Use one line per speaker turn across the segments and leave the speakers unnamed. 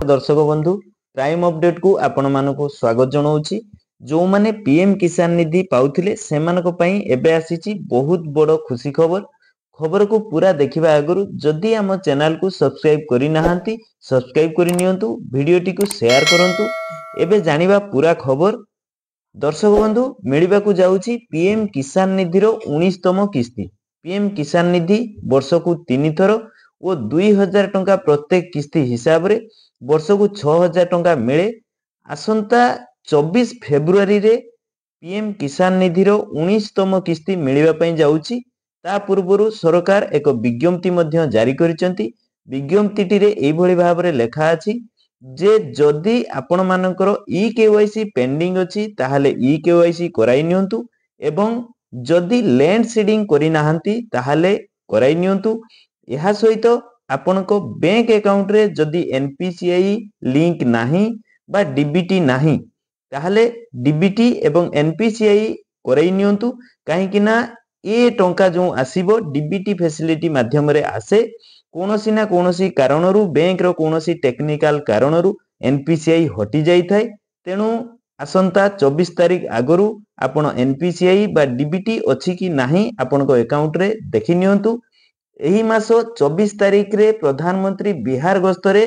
दर्शक बंधु prime update को आपण मानक स्वागत जनाऊँगी। जो माने पीएम किसान निधि पाउथिले सेमानक पई एबे आसीची बहुत बड़ खुशी खबर। खबर को पूरा देखिबा आगरु जदि आम चैनल को सब्सक्राइब करि नाहांती सब्सक्राइब करि नियंतु, वीडियोटी को शेयर करंतु। एबे जानिबा पूरा खबर। दर्शक बंधु मिलिबा को जाउची पीएम किसान निधि रो 19तम किस्ती। पीएम किसान निधि वर्ष को 3 थर और 2000 टंका प्रत्येक किस्ती हिसाब रे वर्ष को 6000 टंका मिले। आसंता 24 फेब्रुआरी रे पीएम किसान निधि रो 19तम किस्ती मिलिबा पई जाउची। ता पूर्वरु सरकार एक विज्ञप्ति मध्य जारी करिसंती। विज्ञप्ति रे एई भली भाव रे लेखा अछि जे जदि आपण मानकर ई केवाईसी पेंडिंग अछि ताहाले ई केवाईसी कराई नियंतु एवं जदि लैंड सीडिंग करि नाहांती ताहाले कराई नियंतु। एहा सहित आपनको बैंक अकाउंट रे जदि एनपीसीआई लिंक नाही बा डीबीटी नाही ताहाले डीबीटी एवं एनपीसीआई कराई नियंतु। काहे कि ना ए टंका जो आसीबो डीबीटी फैसिलिटी माध्यम रे आसे कोनोसी ना कोनोसी कारणरू बैंक रो कोनोसी टेक्निकल कारणरू एनपीसीआई हटि जाई थाए। तेणु आसंता 24 तारिख आगरू आपण एनपीसीआई बा डीबीटी अछि कि नाही आपनको अकाउंट रे देखि नियंतु। एही मासो 24 तारिख रे प्रधानमंत्री बिहार गस्तरे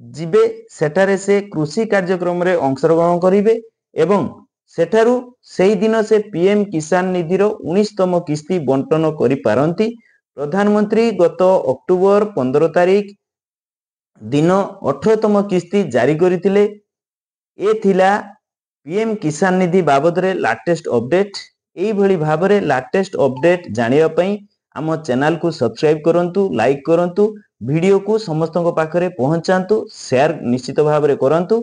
जिबे सेठारे से कृषि कार्यक्रम रे अंशग्रहण करिवे एवं सेठारू सेही दिन से पीएम किसान निधि रो 19तम किस्ती बंटन करि पारंती। प्रधानमंत्री गत अक्टोबर 15 तारिख दिन 18तम किस्ती जारी करिथिले। ए थिला पीएम किसान निधि बाबद रे लेटेस्ट अपडेट। एई भली भाव रे लेटेस्ट अपडेट जानिया पई आम चैनल को सब्सक्राइब करंतु, लाइक करंतु, वीडियो को समस्तक पाखरे पहुंचांतु, शेयर निश्चित भाव रे करंतु।